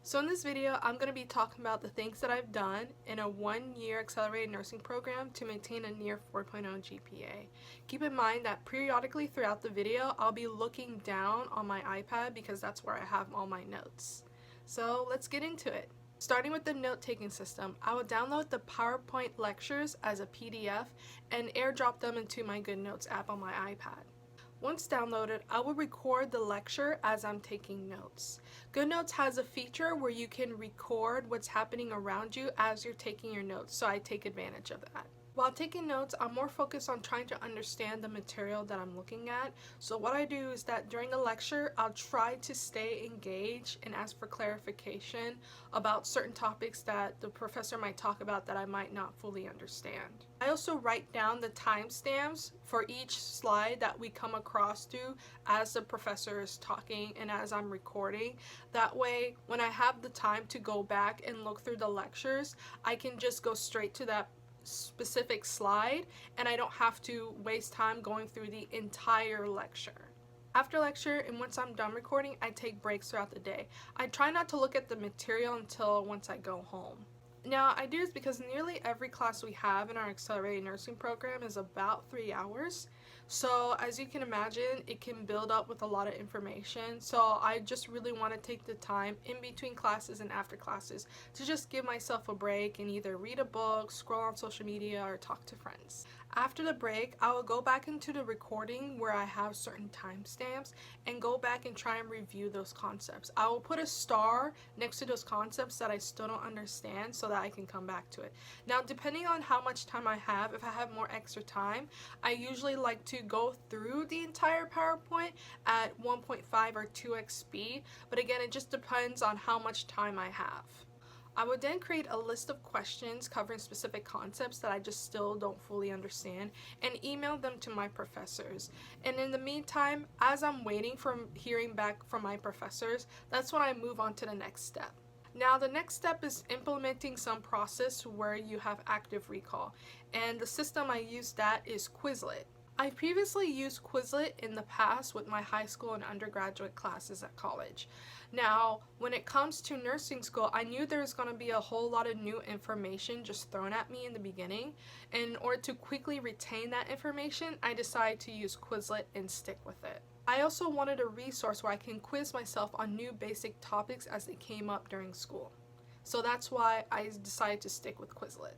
So in this video, I'm going to be talking about the things that I've done in a one-year accelerated nursing program to maintain a near 4.0 GPA. Keep in mind that periodically throughout the video, I'll be looking down on my iPad because that's where I have all my notes. So let's get into it. Starting with the note-taking system, I will download the PowerPoint lectures as a PDF and airdrop them into my Goodnotes app on my iPad. Once downloaded, I will record the lecture as I'm taking notes. Goodnotes has a feature where you can record what's happening around you as you're taking your notes, so I take advantage of that. While taking notes, I'm more focused on trying to understand the material that I'm looking at. So what I do is that during a lecture, I'll try to stay engaged and ask for clarification about certain topics that the professor might talk about that I might not fully understand. I also write down the timestamps for each slide that we come across to as the professor is talking and as I'm recording. That way, when I have the time to go back and look through the lectures, I can just go straight to that specific slide and I don't have to waste time going through the entire lecture. After lecture and once I'm done recording, I take breaks throughout the day. I try not to look at the material until once I go home. Now, I do this because nearly every class we have in our accelerated nursing program is about 3 hours. So as you can imagine, it can build up with a lot of information. So I just really want to take the time in between classes and after classes to just give myself a break and either read a book, scroll on social media, or talk to friends. After the break, I will go back into the recording where I have certain timestamps and go back and try and review those concepts. I will put a star next to those concepts that I still don't understand so that I can come back to it. Now, depending on how much time I have, if I have more extra time, I usually like to go through the entire PowerPoint at 1.5 or 2x speed, but again, it just depends on how much time I have. I would then create a list of questions covering specific concepts that I just still don't fully understand and email them to my professors. And in the meantime, as I'm waiting for hearing back from my professors, that's when I move on to the next step. Now, the next step is implementing some process where you have active recall, and the system I use that is Quizlet. I previously used Quizlet in the past with my high school and undergraduate classes at college. Now, when it comes to nursing school, I knew there was going to be a whole lot of new information just thrown at me in the beginning. And in order to quickly retain that information, I decided to use Quizlet and stick with it. I also wanted a resource where I can quiz myself on new basic topics as they came up during school. So that's why I decided to stick with Quizlet.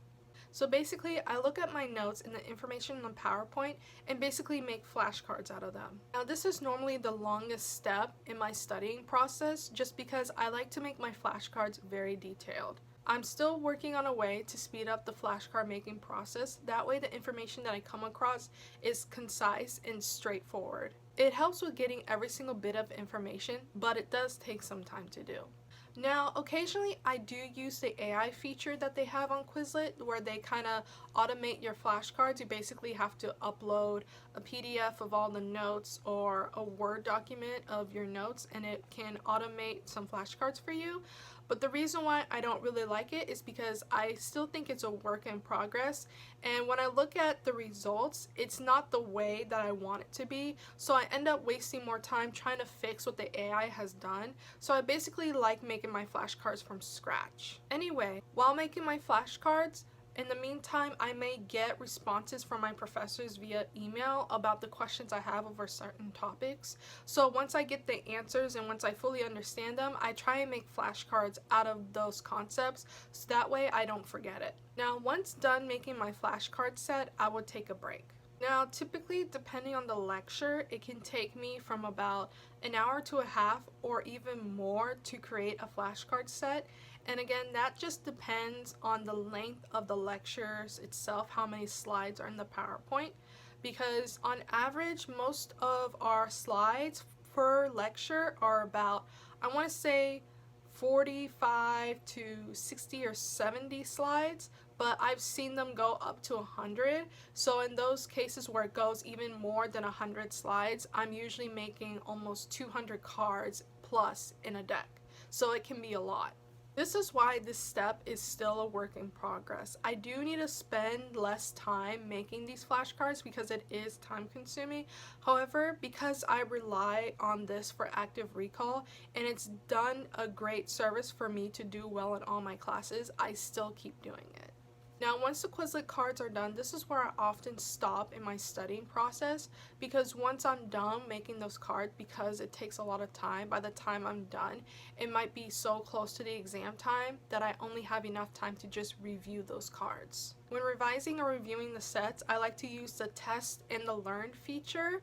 So basically, I look at my notes and the information on PowerPoint and basically make flashcards out of them. Now, this is normally the longest step in my studying process just because I like to make my flashcards very detailed. I'm still working on a way to speed up the flashcard making process. That way, the information that I come across is concise and straightforward. It helps with getting every single bit of information, but it does take some time to do. Now, occasionally I do use the AI feature that they have on Quizlet where they kind of automate your flashcards. You basically have to upload a PDF of all the notes or a Word document of your notes and it can automate some flashcards for you. But the reason why I don't really like it is because I still think it's a work in progress, and when I look at the results, it's not the way that I want it to be, so I end up wasting more time trying to fix what the AI has done. So I basically like making my flashcards from scratch. Anyway, while making my flashcards, in the meantime, I may get responses from my professors via email about the questions I have over certain topics. So once I get the answers and once I fully understand them, I try and make flashcards out of those concepts so that way I don't forget it. Now, once done making my flashcard set, I would take a break. Now, typically, depending on the lecture, it can take me from about an hour to a half or even more to create a flashcard set. And again, that just depends on the length of the lectures itself, how many slides are in the PowerPoint. Because on average, most of our slides per lecture are about, I want to say, 45 to 60 or 70 slides, but I've seen them go up to 100. So in those cases where it goes even more than 100 slides, I'm usually making almost 200 cards plus in a deck. So it can be a lot. This is why this step is still a work in progress. I do need to spend less time making these flashcards because it is time consuming. However, because I rely on this for active recall and it's done a great service for me to do well in all my classes, I still keep doing it. Now, once the Quizlet cards are done, this is where I often stop in my studying process, because once I'm done making those cards, because it takes a lot of time, by the time I'm done, it might be so close to the exam time that I only have enough time to just review those cards. When revising or reviewing the sets, I like to use the test and the learn feature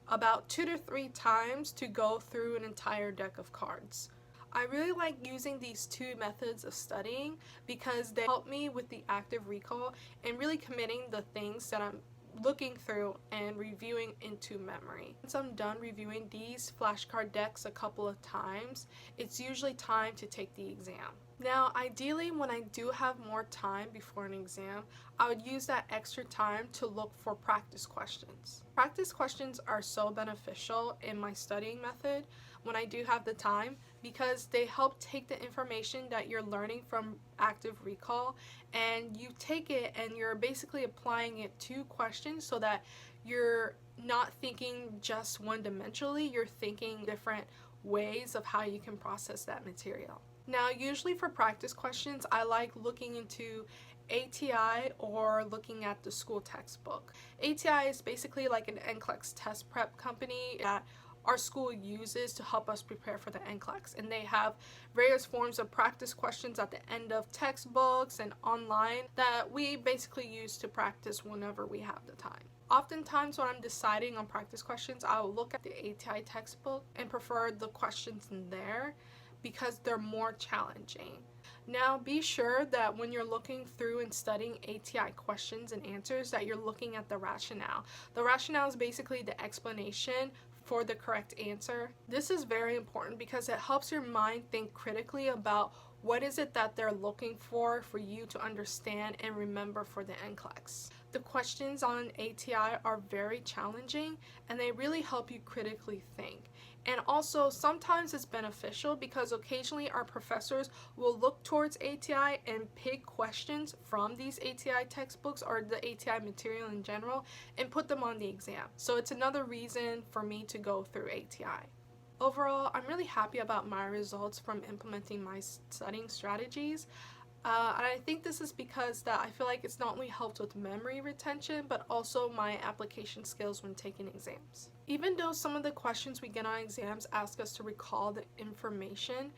about 2 to 3 times to go through an entire deck of cards. I really like using these two methods of studying because they help me with the active recall and really committing the things that I'm looking through and reviewing into memory. Once I'm done reviewing these flashcard decks a couple of times, it's usually time to take the exam. Now, ideally, when I do have more time before an exam, I would use that extra time to look for practice questions. Practice questions are so beneficial in my studying method when I do have the time, because they help take the information that you're learning from active recall and you take it and you're basically applying it to questions so that you're not thinking just one-dimensionally, you're thinking different ways of how you can process that material. Now, usually for practice questions, I like looking into ATI or looking at the school textbook. ATI is basically like an NCLEX test prep company that our school uses to help us prepare for the NCLEX, and they have various forms of practice questions at the end of textbooks and online that we basically use to practice whenever we have the time. Oftentimes when I'm deciding on practice questions, I'll look at the ATI textbook and prefer the questions in there because they're more challenging. Now, be sure that when you're looking through and studying ATI questions and answers that you're looking at the rationale. The rationale is basically the explanation for the correct answer. This is very important because it helps your mind think critically about what is it that they're looking for you to understand and remember for the NCLEX. The questions on ATI are very challenging and they really help you critically think. And also, sometimes it's beneficial because occasionally our professors will look towards ATI and pick questions from these ATI textbooks or the ATI material in general and put them on the exam. So it's another reason for me to go through ATI. Overall, I'm really happy about my results from implementing my studying strategies. And I think this is because that I feel like it's not only helped with memory retention, but also my application skills when taking exams. Even though some of the questions we get on exams ask us to recall the information,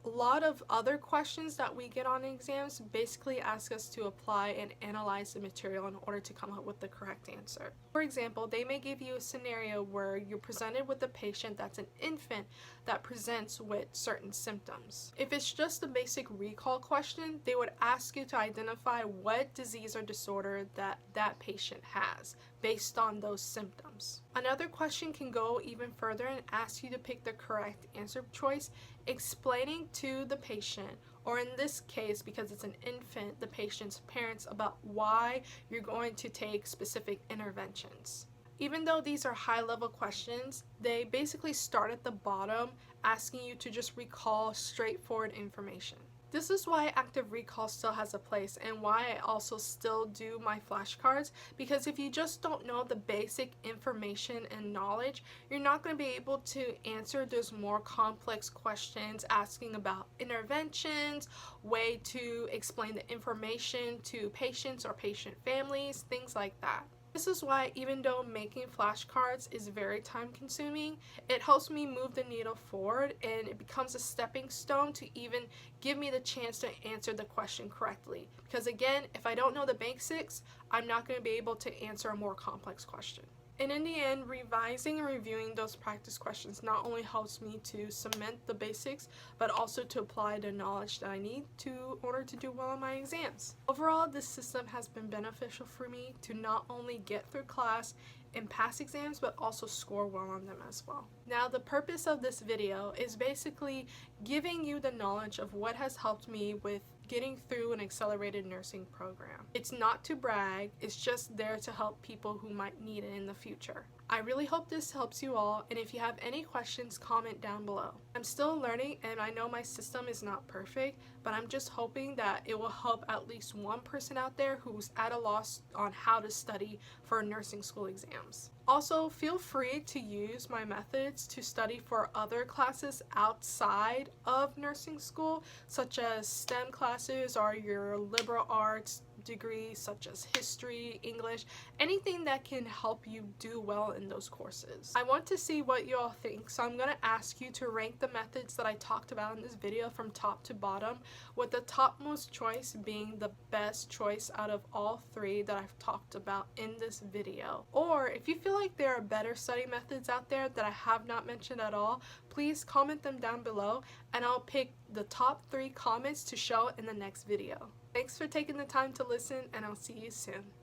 a lot of other questions that we get on exams basically ask us to apply and analyze the material in order to come up with the correct answer. For example, they may give you a scenario where you're presented with a patient that's an infant that presents with certain symptoms. If it's just a basic recall question, they would ask you to identify what disease or disorder that patient has based on those symptoms. Another question can go even further and ask you to pick the correct answer choice, explaining to the patient, or in this case, because it's an infant, the patient's parents, about why you're going to take specific interventions. Even though these are high-level questions, they basically start at the bottom, asking you to just recall straightforward information. This is why active recall still has a place and why I also still do my flashcards, because if you just don't know the basic information and knowledge, you're not going to be able to answer those more complex questions asking about interventions, way to explain the information to patients or patient families, things like that. This is why even though making flashcards is very time consuming, it helps me move the needle forward and it becomes a stepping stone to even give me the chance to answer the question correctly. Because again, if I don't know the basics, I'm not going to be able to answer a more complex question. And in the end, revising and reviewing those practice questions not only helps me to cement the basics, but also to apply the knowledge that I need in order to do well on my exams. Overall, this system has been beneficial for me to not only get through class and pass exams, but also score well on them as well. Now, the purpose of this video is basically giving you the knowledge of what has helped me with getting through an accelerated nursing program. It's not to brag, it's just there to help people who might need it in the future. I really hope this helps you all, and if you have any questions, comment down below. I'm still learning, and I know my system is not perfect, but I'm just hoping that it will help at least one person out there who's at a loss on how to study for nursing school exams. Also, feel free to use my methods to study for other classes outside of nursing school, such as STEM classes or your liberal arts degrees such as history, English, anything that can help you do well in those courses. I want to see what you all think, so I'm going to ask you to rank the methods that I talked about in this video from top to bottom, with the topmost choice being the best choice out of all three that I've talked about in this video. Or if you feel like there are better study methods out there that I have not mentioned at all, please comment them down below and I'll pick the top 3 comments to show in the next video. Thanks for taking the time to listen, and I'll see you soon.